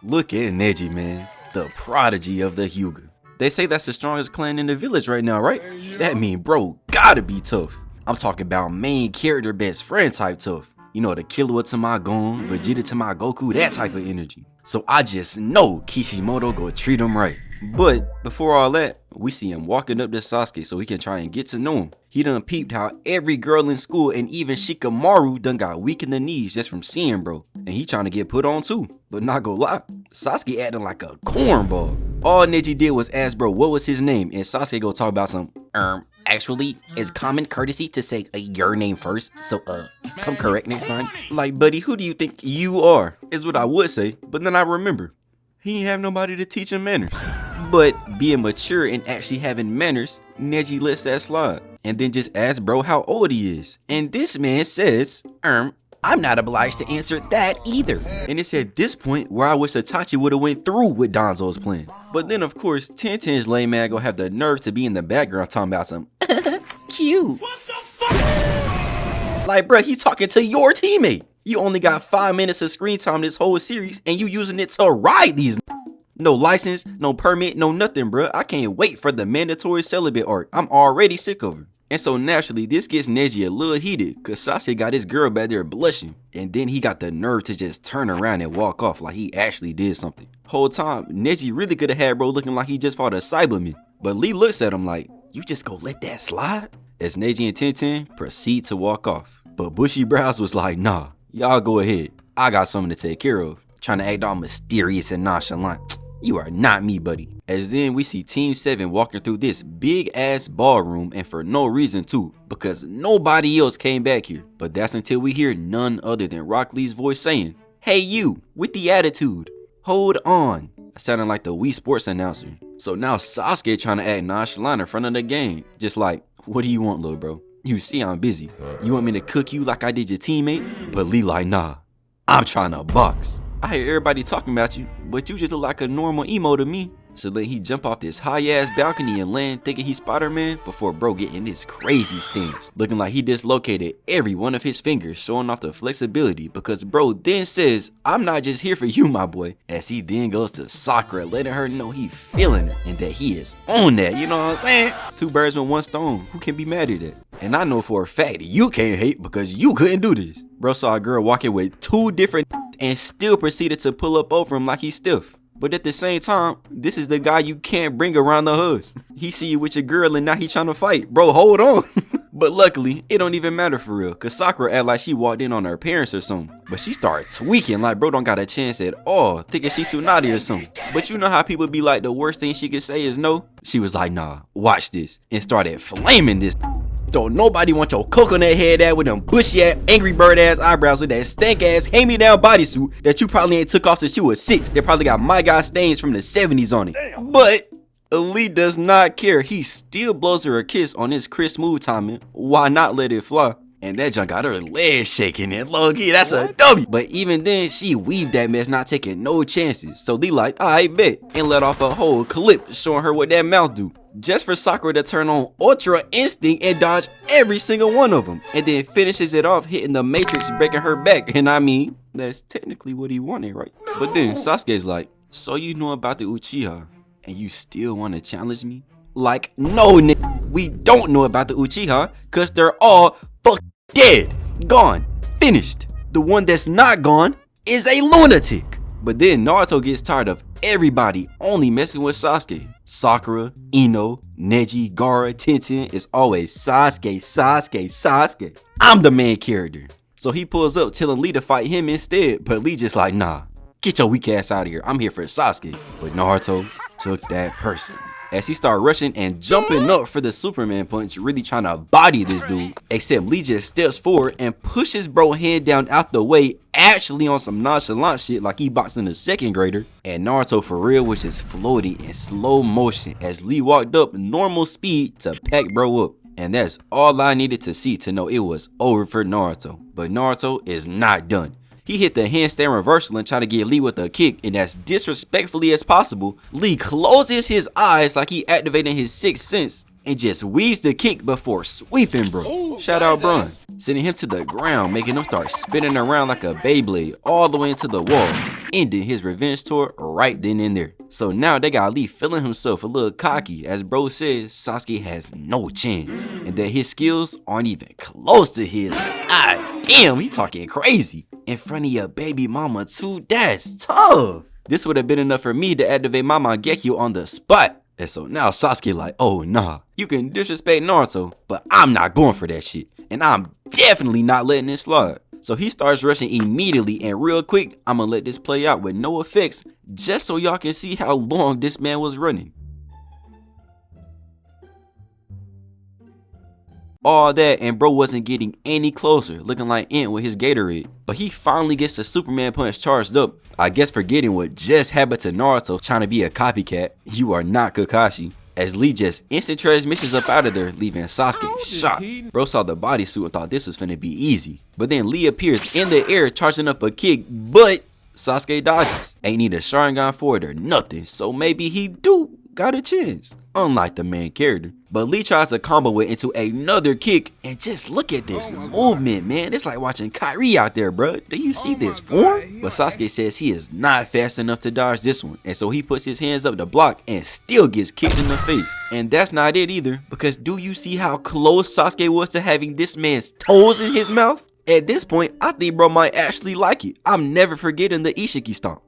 Look at Neji, man. The prodigy of the Hyuga. They say that's the strongest clan in the village right now, right? That mean bro gotta be tough. I'm talking about main character best friend type tough. You know, the Killua to my Gon, Vegeta to my Goku, that type of energy. So I just know Kishimoto go treat him right. But before all that, we see him walking up to Sasuke so he can try and get to know him. He done peeped how every girl in school and even Shikamaru done got weak in the knees just from seeing bro. And he trying to get put on too. But not gonna lie, Sasuke acting like a cornball. All Neji did was ask bro what was his name, and Sasuke go talk about some, actually, it's common courtesy to say your name first, so come correct next time. Like, buddy, who do you think you are? Is what I would say, but then I remember, he ain't have nobody to teach him manners. But being mature and actually having manners, Neji lets that slide. And then just asks bro how old he is. And this man says, I'm not obliged to answer that either. And it's at this point where I wish Itachi would have went through with Danzo's plan. But then of course, Tenten's lame man gonna have the nerve to be in the background talking about some cute. What the fuck? Like bruh, he talking to your teammate. You only got 5 minutes of screen time this whole series and you using it to ride these. No license, no permit, no nothing, bruh. I can't wait for the mandatory celibate arc. I'm already sick of her. And so naturally, this gets Neji a little heated, cause Sasuke got his girl back there blushing. And then he got the nerve to just turn around and walk off like he actually did something. Whole time, Neji really could have had bro looking like he just fought a Cyberman. But Lee looks at him like, you just go let that slide? As Neji and Tenten proceed to walk off. But Bushy Brows was like, nah, y'all go ahead. I got something to take care of. Trying to act all mysterious and nonchalant. You are not me, buddy. As then we see Team 7 walking through this big ass ballroom, and for no reason too, because nobody else came back here. But that's until we hear none other than Rock Lee's voice saying, hey you, with the attitude, hold on. Sounding like the Wii Sports announcer. So now Sasuke trying to act nonchalant in front of the game. Just like, what do you want, little bro? You see I'm busy. You want me to cook you like I did your teammate? But Lee like, nah, I'm trying to box. I hear everybody talking about you, but you just look like a normal emo to me. So then he jump off this high ass balcony and land thinking he's Spider-Man before bro get in this crazy stance. Looking like he dislocated every one of his fingers, showing off the flexibility because bro then says, I'm not just here for you, my boy. As he then goes to Sakura, letting her know he feeling her and that he is on that, you know what I'm saying? 2 birds with 1 stone, who can be mad at that? And I know for a fact that you can't hate because you couldn't do this. Bro saw a girl walking with 2 different and still proceeded to pull up over him like he's stiff. But at the same time, this is the guy you can't bring around the hoods. He see you with your girl and now he trying to fight. Bro, hold on. But luckily, it don't even matter for real. Cause Sakura act like she walked in on her parents or something. But she started tweaking like bro don't got a chance at all. Thinking she Tsunade or something. But you know how people be like the worst thing she could say is no? She was like, nah, watch this. And started flaming this. Don't nobody want your coconut head out with them bushy ass, angry bird ass eyebrows with that stank ass hand-me-down bodysuit that you probably ain't took off since you was 6. They probably got My God stains from the 70s on it. Damn. But Ali does not care. He still blows her a kiss on his Chris smooth timing. Why not let it fly? And that junk got her legs shaking and low-key, that's a W. But even then, she weaved that mess, not taking no chances. So Lee like, alright, bet. And let off a whole clip showing her what that mouth do. Just for Sakura to turn on Ultra Instinct and dodge every single one of them. And then finishes it off hitting the Matrix, breaking her back. And I mean, that's technically what he wanted, right? No. But then Sasuke's like, so you know about the Uchiha and you still want to challenge me? Like, no, we don't know about the Uchiha because they're all dead, gone, finished. The one that's not gone is a lunatic. But then Naruto gets tired of everybody only messing with Sasuke. Sakura, Ino, Neji, Gaara, Tenten is always Sasuke, Sasuke, Sasuke. I'm the main character. So he pulls up telling Lee to fight him instead, but Lee just like, nah, get your weak ass out of here. I'm here for Sasuke. But Naruto took that person. As he started rushing and jumping up for the Superman punch, really trying to body this dude. Except Lee just steps forward and pushes bro hand down out the way, actually on some nonchalant shit like he boxing a 2nd grader. And Naruto for real was just floating in slow motion as Lee walked up normal speed to pack bro up. And that's all I needed to see to know it was over for Naruto. But Naruto is not done. He hit the handstand reversal and tried to get Lee with a kick, and as disrespectfully as possible, Lee closes his eyes like he activated his 6th sense and just weaves the kick before sweeping bro. Ooh, shout out Bron. Sending him to the ground, making him start spinning around like a Beyblade all the way into the wall. ending his revenge tour right then and there. So now they got Lee feeling himself a little cocky as bro says Sasuke has no chance and that his skills aren't even close to his. Ah, damn, he talking crazy. In front of your baby mama too, that's tough. This would have been enough for me to activate my Mangekyo on the spot. And so now Sasuke like, oh nah, you can disrespect Naruto, but I'm not going for that shit. And I'm definitely not letting it slide. So he starts rushing immediately, and real quick, I'm gonna let this play out with no effects, just so y'all can see how long this man was running. All that, and bro wasn't getting any closer, looking like Ant with his Gatorade. But he finally gets the Superman punch charged up, I guess forgetting what just happened to Naruto trying to be a copycat. You are not Kakashi. As Lee just instant transmissions up out of there, leaving Sasuke shocked. Bro saw the bodysuit and thought this was finna be easy. But then Lee appears in the air charging up a kick, but Sasuke dodges. Ain't need a Sharingan for it or nothing, so maybe he do got a chance, unlike the main character. But Lee tries to combo it into another kick, and just look at this movement, man. It's like watching Kyrie out there, bro. Do you see this form? But Sasuke says he is not fast enough to dodge this one, and so he puts his hands up to block and still gets kicked in the face. And that's not it either, because do you see how close Sasuke was to having this man's toes in his mouth? At this point, I think bro might actually like it. I'm never forgetting the Ishiki stomp.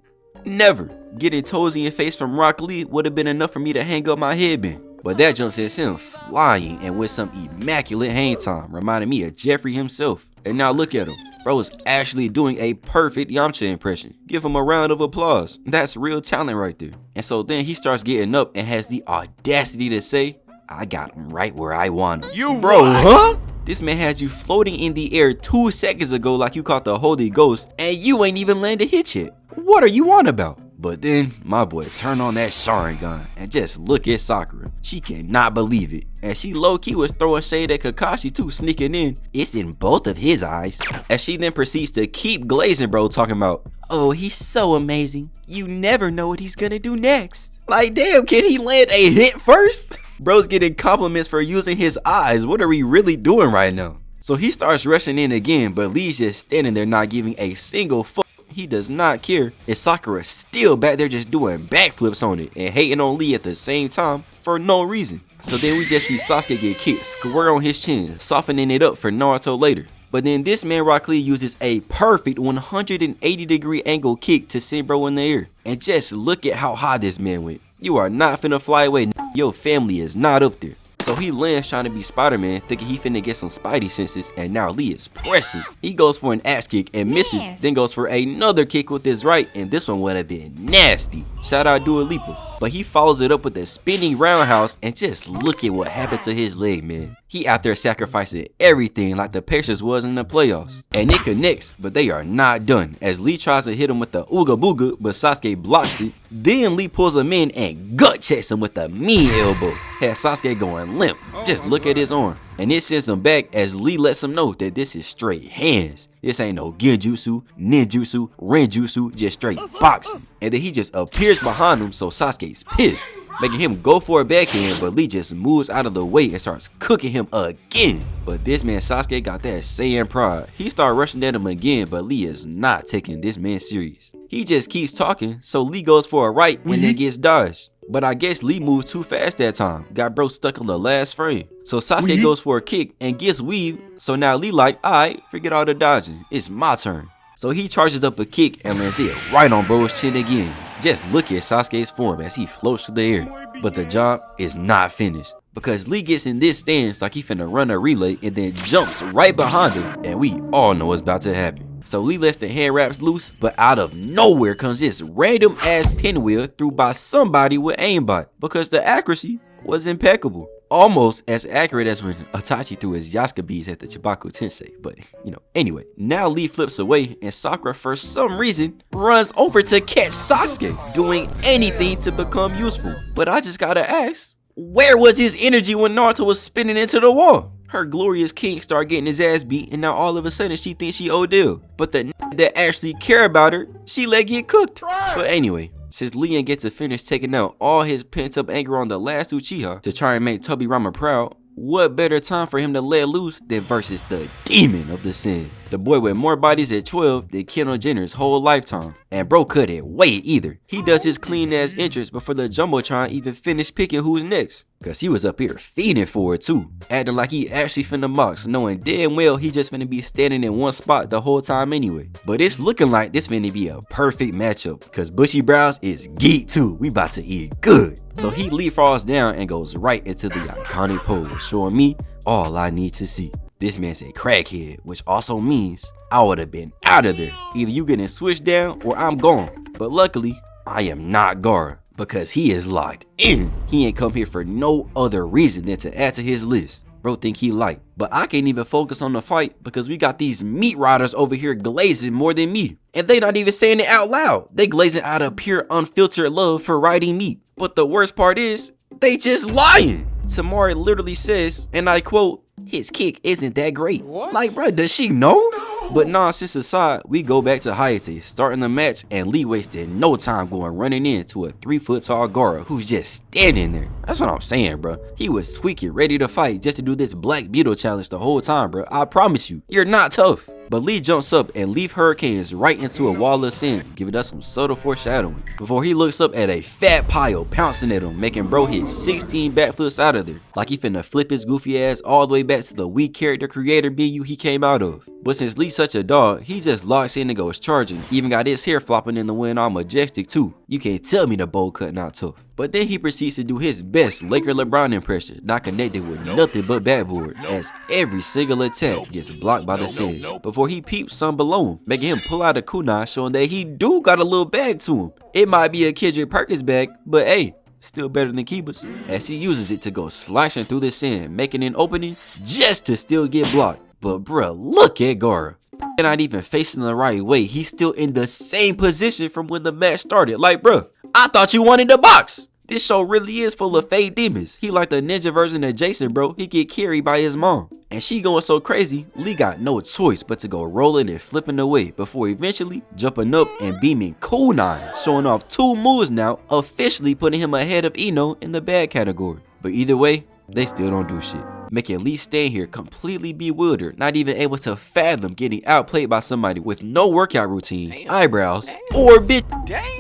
Never. Getting toes in your face from Rock Lee would have been enough for me to hang up my headband. But that jump sends him flying and with some immaculate hang time, reminding me of Jeffrey himself. And now look at him. Bro is actually doing a perfect Yamcha impression. Give him a round of applause. That's real talent right there. And so then he starts getting up and has the audacity to say, I got him right where I want him. You bro, huh? This man has you floating in the air 2 seconds ago like you caught the Holy Ghost, and you ain't even landed a hit yet. What are you on about? But then my boy turned on that Sharingan and just look at Sakura. She cannot believe it. And she low-key was throwing shade at Kakashi too, sneaking in. It's in both of his eyes. As she then proceeds to keep glazing bro, talking about, oh, he's so amazing. You never know what he's gonna do next. Like, damn, can he land a hit first? Bro's getting compliments for using his eyes. What are we really doing right now? So he starts rushing in again, but Lee's just standing there not giving a single fuck. He does not care. And Sakura's still back there just doing backflips on it and hating on Lee at the same time for no reason. So then we just see Sasuke get kicked square on his chin, softening it up for Naruto later. But then this man Rock Lee uses a perfect 180-degree angle kick to send bro in the air. And just look at how high this man went. You are not finna fly away. Your family is not up there. So he lands trying to be Spider-Man, thinking he finna get some Spidey senses, and now Lee is pressing. He goes for an axe kick and misses, then goes for another kick with his right, and this one would have been nasty. Shout out Dua Lipa. But he follows it up with a spinning roundhouse, and just look at what happened to his leg, man. He out there sacrificing everything like the Pacers was in the playoffs. And it connects, but they are not done, as Lee tries to hit him with the Ooga Booga, but Sasuke blocks it. Then Lee pulls him in and gut checks him with a mean elbow. Had Sasuke going limp. Just look at his arm. And it sends him back as Lee lets him know that this is straight hands. This ain't no genjutsu, ninjutsu, renjutsu, just straight boxing. And then he just appears behind him, so Sasuke's pissed, making him go for a backhand, but Lee just moves out of the way and starts cooking him again. But this man Sasuke got that Saiyan pride. He started rushing at him again, but Lee is not taking this man serious. He just keeps talking, so Lee goes for a right and then gets dodged. But I guess Lee moved too fast that time, got bro stuck on the last frame. So Sasuke goes for a kick and gets weaved, so now Lee like, alright, forget all the dodging, it's my turn. So he charges up a kick and lands it right on bro's chin again. Just look at Sasuke's form as he floats through the air. But the job is not finished, because Lee gets in this stance like he finna run a relay and then jumps right behind him, and we all know what's about to happen. So Lee lets the hand wraps loose, but out of nowhere comes this random ass pinwheel through by somebody with aimbot, because the accuracy was impeccable. Almost as accurate as when Itachi threw his Yasuke beads at the Chibaku Tensei, but you know, anyway. Now Lee flips away and Sakura for some reason runs over to catch Sasuke, doing anything to become useful. But I just gotta ask, where was his energy when Naruto was spinning into the wall? Her glorious king started getting his ass beat, and now all of a sudden she thinks she Odell. But the that actually care about her, she let get cooked. But anyway, since Lee gets to finish taking out all his pent up anger on the last Uchiha to try and make Tobirama proud, What better time for him to let loose than versus the demon of the sin? The boy with more bodies at 12 than Kendall Jenner's whole lifetime. And bro couldn't wait either. He does his clean ass entrance before the Jumbotron even finished picking who's next. Cause he was up here feeding for it too. Acting like he actually finna box, knowing damn well he just finna be standing in one spot the whole time anyway. But it's looking like this finna be a perfect matchup. Cause Bushy Brows is geek too. We about to eat good. So he leapfrogs down and goes right into the iconic pose, showing me all I need to see. This man's a crackhead, which also means I would have been out of there. Either you getting switched down or I'm gone. But luckily, I am not Gaara, because he is locked in. He ain't come here for no other reason than to add to his list. Bro think he light, but I can't even focus on the fight because we got these meat riders over here glazing more than me. And they not even saying it out loud. They glazing out of pure unfiltered love for riding meat. But the worst part is, they just lying. Tamari literally says, and I quote, "His kick isn't that great." What? Like, bro, does she know? But nonsense aside, we go back to Hayate, starting the match, and Lee wasted no time going running into a 3-foot tall Gaara who's just standing there. That's what I'm saying, bro. He was tweaking, ready to fight just to do this Black Beetle challenge the whole time, bro. I promise you, you're not tough. But Lee jumps up and leaves hurricanes right into a wall of sand, giving us some subtle foreshadowing. Before he looks up at a fat pile pouncing at him, making bro hit 16 backflips out of there. Like he finna flip his goofy ass all the way back to the weak character creator BU he came out of. But since Lee's such a dog, he just locks in and goes charging. Even got his hair flopping in the wind all majestic too. You can't tell me the bowl cut not tough. But then he proceeds to do his best Laker LeBron impression, not connected with nothing but backboard, as every single attack gets blocked by the sand. Before he peeps some below him, making him pull out a kunai, showing that he do got a little bag to him. It might be a Kendrick Perkins bag, but hey, still better than Kiba's, as he uses it to go slashing through the sand, making an opening just to still get blocked. But bruh, look at Gaara. And not even facing the right way, he's still in the same position from when the match started. Like, bruh, I thought you wanted to box. This show really is full of fake demons. He like the ninja version of Jason, bro. He get carried by his mom. And she going so crazy, Lee got no choice but to go rolling and flipping away before eventually jumping up and beaming kunai, showing off 2 moves now, officially putting him ahead of Ino in the bad category. But either way, they still don't do shit, making Lee stand here completely bewildered, not even able to fathom getting outplayed by somebody with no workout routine, eyebrows, or bitch.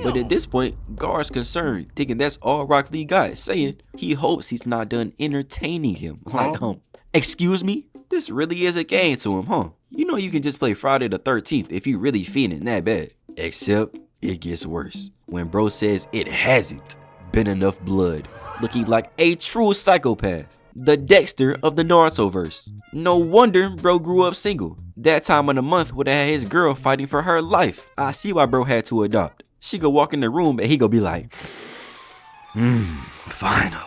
But at this point, Gaara's concerned, thinking that's all Rock Lee got, saying he hopes he's not done entertaining him. Like, excuse me? This really is a game to him, huh? You know you can just play Friday the 13th if you really feeling that bad. Except it gets worse when bro says it hasn't been enough blood, looking like a true psychopath. The Dexter of the Naruto verse. No wonder bro grew up single. That time of the month would have had his girl fighting for her life. I see why bro had to adopt. She go walk in the room and he go be like, finally.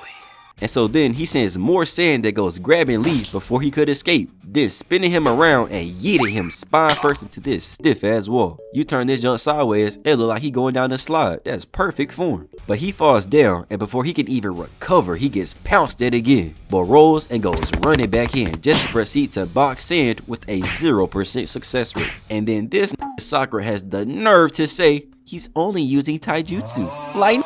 And so then he sends more sand that goes grabbing Lee before he could escape, then spinning him around and yeeting him spine first into this stiff ass wall. You turn this jump sideways, it look like he going down the slide. That's perfect form. But he falls down, and before he can even recover, he gets pounced at again, but rolls and goes running back in just to proceed to box sand with a 0% success rate. And then this Sakura has the nerve to say he's only using taijutsu. Like,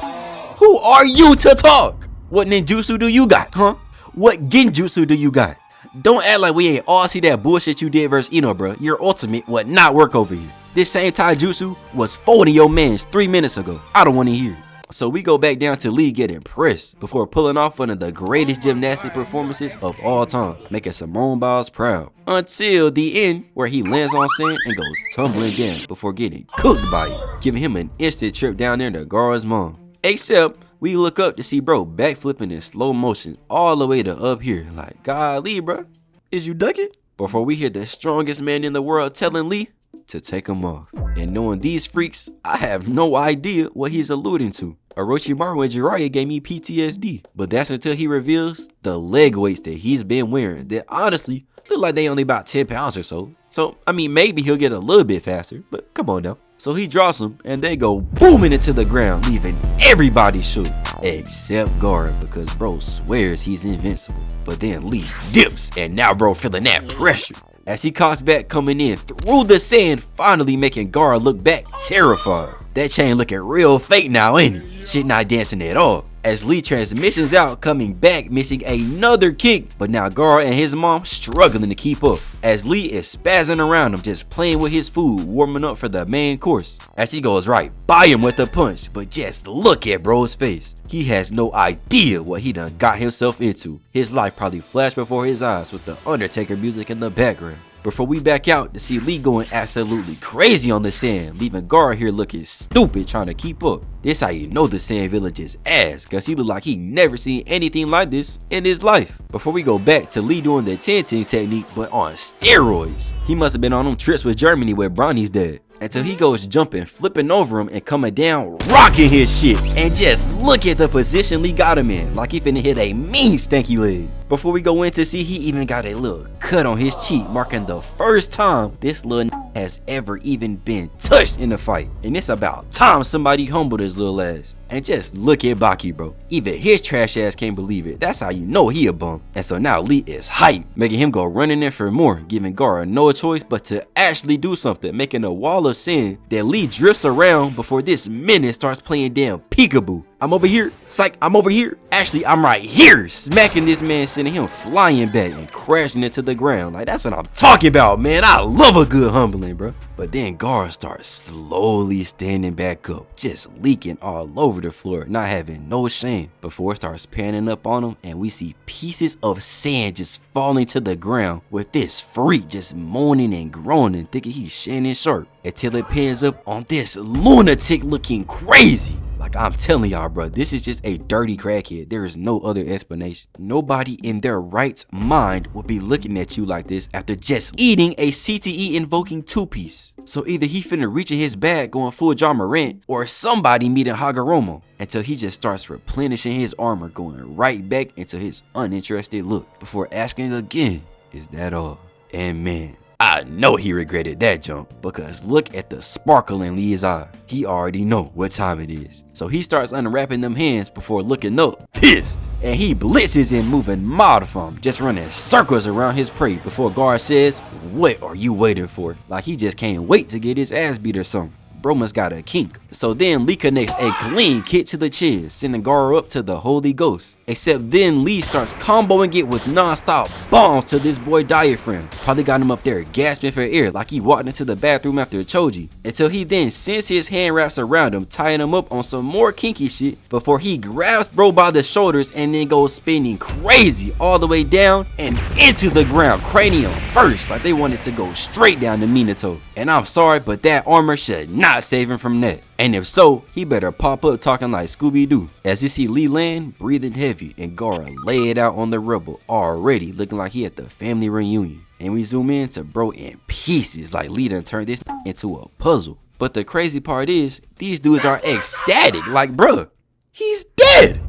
who are you to talk? What ninjutsu do you got, huh? What genjutsu do you got? Don't act like we ain't all see that bullshit you did versus Ino, bro. Your ultimate would not work over here. This same taijutsu was folding your mans 3 minutes ago. I don't want to hear it. So we go back down to Lee getting pressed before pulling off one of the greatest gymnastic performances of all time, making Simone Biles proud. Until the end, where he lands on sand and goes tumbling down before getting cooked by it, giving him an instant trip down there to Gaara's mom. Except we look up to see bro backflipping in slow motion all the way to up here. Like, golly, bro, is you ducking? Before we hear the strongest man in the world telling Lee to take him off. And knowing these freaks, I have no idea what he's alluding to. Orochimaru and Jiraiya gave me PTSD, but that's until he reveals the leg weights that he's been wearing that honestly look like they only about 10 pounds or so. So, I mean, maybe he'll get a little bit faster, but come on now. So he drops them and they go booming into the ground, leaving everybody shook except Gaara, because bro swears he's invincible. But then Lee dips and now bro feeling that pressure as he cocks back, coming in through the sand, finally making Gaara look back terrified. That chain looking real fake now, ain't it? Shit not dancing at all. as Lee transmissions out, coming back missing another kick, but now Gaara and his mom struggling to keep up as Lee is spazzing around him, just playing with his food, warming up for the main course as he goes right by him with a punch. But just look at bro's face. He has no idea what he done got himself into. His life probably flashed before his eyes with the Undertaker music in the background. Before we back out to see Lee going absolutely crazy on the sand, leaving Gaara here looking stupid trying to keep up. This how you know the Sand Village is ass, cause he look like he never seen anything like this in his life. Before we go back to Lee doing the 10-10 technique but on steroids. He must have been on them trips with Germany where Bronny's dead. Until he goes jumping, flipping over him and coming down, rocking his shit. And just look at the position Lee got him in, like he finna hit a mean stanky leg. Before we go in to see, he even got a little cut on his cheek, marking the first time this little has ever even been touched in a fight. And it's about time somebody humbled his little ass. And just look at Baki, bro. Even his trash ass can't believe it. That's how you know he a bum. And so now Lee is hyped, making him go running in for more, giving Gaara no choice but to actually do something, making a wall of sand that Lee drifts around before this menace starts playing damn peekaboo. I'm over here, psych, I'm over here. Actually, I'm right here, smacking this man, sending him flying back and crashing into the ground. Like, that's what I'm talking about, man. I love a good humbling, bro. But then Gaara starts slowly standing back up, just leaking all over the floor, not having no shame, before it starts panning up on him and we see pieces of sand just falling to the ground with this freak just moaning and groaning, thinking he's Shannon Sharp, until it pans up on this lunatic looking crazy. Like, I'm telling y'all, bro, this is just a dirty crackhead. There is no other explanation. Nobody in their right mind would be looking at you like this after just eating a CTE invoking 2-piece. So either he finna reach in his bag going full John Morant, or somebody meeting Hagoromo, until he just starts replenishing his armor, going right back into his uninterested look before asking again, is that all? And man, I know he regretted that jump, because look at the sparkle in Lee's eye. He already know what time it is. So he starts unwrapping them hands before looking up, pissed. And he blitzes in, moving mild from, just running circles around his prey before Gaara says, what are you waiting for? Like he just can't wait to get his ass beat or something. Bro must got a kink. So then Lee connects a clean kick to the chest, sending Gaara up to the Holy Ghost. Except then Lee starts comboing it with non-stop bombs to this boy diaphragm. Probably got him up there gasping for air like he walked into the bathroom after a choji. Until he then sends his hand wraps around him, tying him up on some more kinky shit before he grabs bro by the shoulders and then goes spinning crazy all the way down and into the ground, cranium first, like they wanted to go straight down to Minato. And I'm sorry, but that armor should not save him from that. And if so, he better pop up talking like Scooby-Doo. As you see Lee land, breathing heavy, and Gaara lay it out on the rubble, already looking like he at the family reunion. And we zoom in to bro in pieces, like Lee done turned this into a puzzle. But the crazy part is, these dudes are ecstatic, like bruh, he's dead!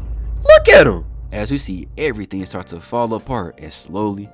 Look at him! As we see everything start to fall apart and slowly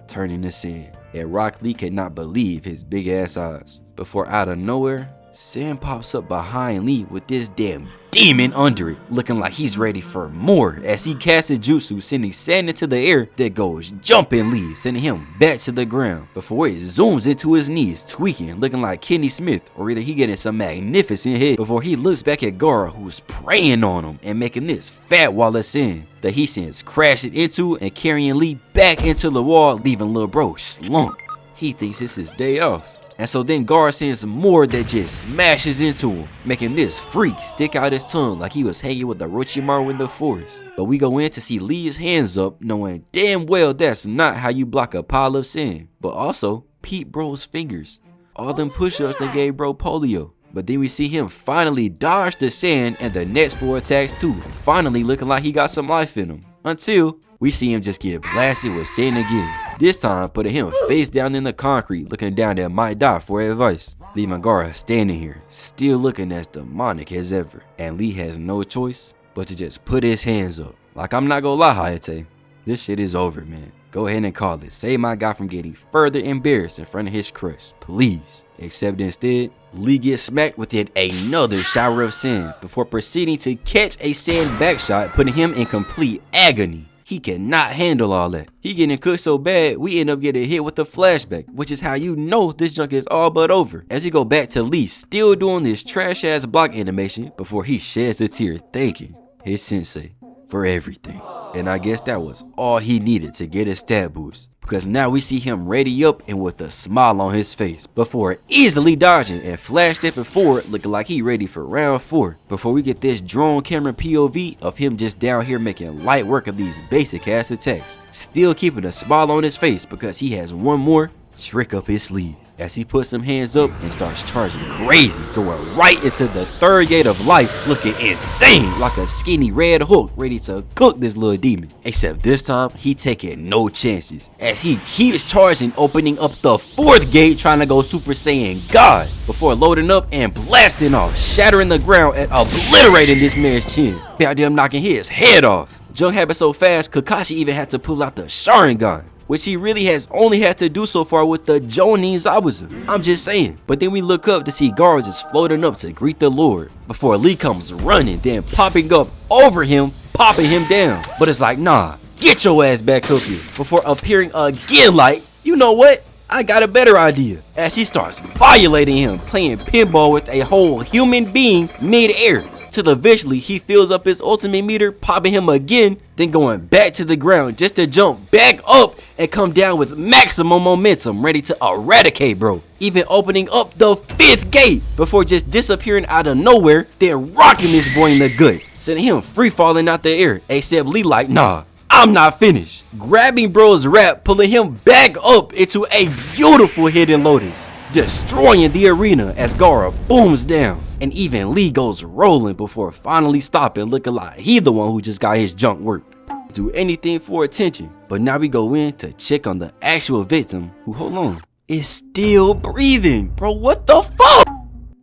turning to sand. And Rock Lee cannot believe his big ass eyes. Before out of nowhere, sand pops up behind Lee with this damn demon under it, looking like he's ready for more as he casts a jutsu, sending sand into the air that goes jumping Lee, sending him back to the ground before it zooms into his knees, tweaking, looking like Kenny Smith, or either he getting some magnificent head before he looks back at Gaara, who's preying on him and making this fat wall of sand that he sends crashing into and carrying Lee back into the wall, leaving little bro slumped. He thinks it's his day off. And so then Gaara sends more that just smashes into him, making this freak stick out his tongue like he was hanging with the Orochimaru in the forest. But we go in to see Lee's hands up, knowing damn well that's not how you block a pile of sand. But also, peep bro's fingers. All them push-ups that gave bro polio. But then we see him finally dodge the sand and the next 4 attacks too, finally looking like he got some life in him. Until we see him just get blasted with sand again. This time putting him face down in the concrete, looking down at Might Die for advice. Leaving Gaara standing here, still looking as demonic as ever. And Lee has no choice but to just put his hands up. Like, I'm not gonna lie, Hayate, this shit is over, man. Go ahead and call it. Save my guy from getting further embarrassed in front of his crush, please. Except instead, Lee gets smacked with yet another shower of sand before proceeding to catch a sand backshot, putting him in complete agony. He cannot handle all that. He getting cooked so bad, we end up getting hit with a flashback, which is how you know this junk is all but over. As we go back to Lee still doing this trash ass block animation before he sheds a tear thanking his sensei. for everything. And I guess that was all he needed to get his stat boost, because now we see him ready up and with a smile on his face before easily dodging and flash stepping forward looking like he ready for round 4 before we get this drone camera POV of him just down here making light work of these basic ass attacks, still keeping a smile on his face because he has one more trick up his sleeve as he puts some hands up and starts charging crazy, going right into the 3rd gate of life, looking insane like a skinny red Hulk ready to cook this little demon. Except this time he taking no chances as he keeps charging, opening up the 4th gate, trying to go Super Saiyan God before loading up and blasting off, shattering the ground and obliterating this man's chin, goddamn knocking his head off. Junk happened so fast Kakashi even had to pull out the Sharingan, which he really has only had to do so far with the Chunin Exams. I'm just saying. But then we look up to see Gaara just floating up to greet the Lord before Lee comes running, then popping up over him, popping him down. But it's like, nah, get your ass back up here, before appearing again like, you know what? I got a better idea. As he starts violating him, playing pinball with a whole human being mid-air, till eventually he fills up his ultimate meter, popping him again, then going back to the ground just to jump back up and come down with maximum momentum, ready to eradicate bro, even opening up the 5th gate before just disappearing out of nowhere, then rocking this boy in the gut, sending him free falling out the air. Except Lee like, nah, I'm not finished, grabbing bro's wrap, pulling him back up into a beautiful hidden lotus, destroying the arena as Gaara booms down, and even Lee goes rolling before finally stopping, looking like he the one who just got his junk worked. Do anything for attention, but now we go in to check on the actual victim who, hold on, is still breathing. Bro, what the fuck?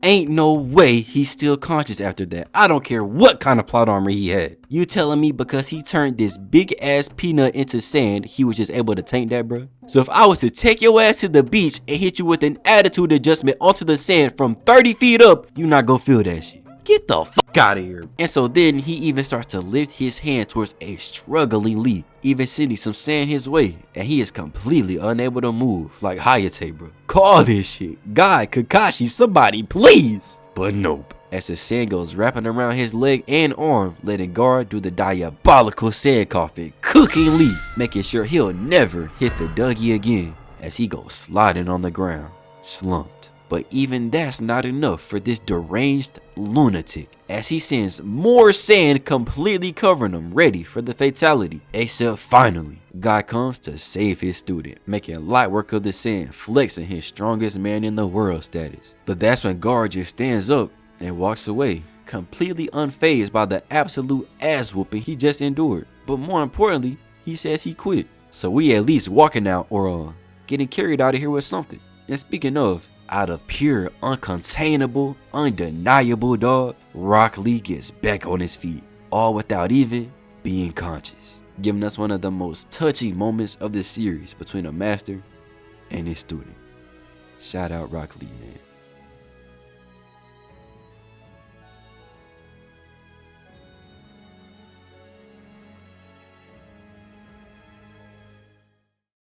Ain't no way he's still conscious after that. I don't care what kind of plot armor he had. You telling me because he turned this big ass peanut into sand, he was just able to tank that, bro? So if I was to take your ass to the beach and hit you with an attitude adjustment onto the sand from 30 feet up, you not gonna feel that shit. Get the fuck out of here. And so then he even starts to lift his hand towards a struggling Lee, even sending some sand his way, and he is completely unable to move like Hayate, bro. Call this shit. God, Kakashi, somebody please. But nope. As the sand goes wrapping around his leg and arm, letting Gaara do the diabolical sand coffin, cooking Lee, making sure he'll never hit the Dougie again as he goes sliding on the ground, slumped. But even that's not enough for this deranged lunatic, as he sends more sand completely covering him, ready for the fatality. Except finally, God comes to save his student, making light work of the sand, flexing his strongest man in the world status. But that's when Gaara just stands up and walks away, completely unfazed by the absolute ass whooping he just endured. But more importantly, he says he quit. So we at least walking out or getting carried out of here with something. And speaking of, out of pure, uncontainable, undeniable dog, Rock Lee gets back on his feet, all without even being conscious, giving us one of the most touching moments of the series between a master and his student. Shout out Rock Lee, man.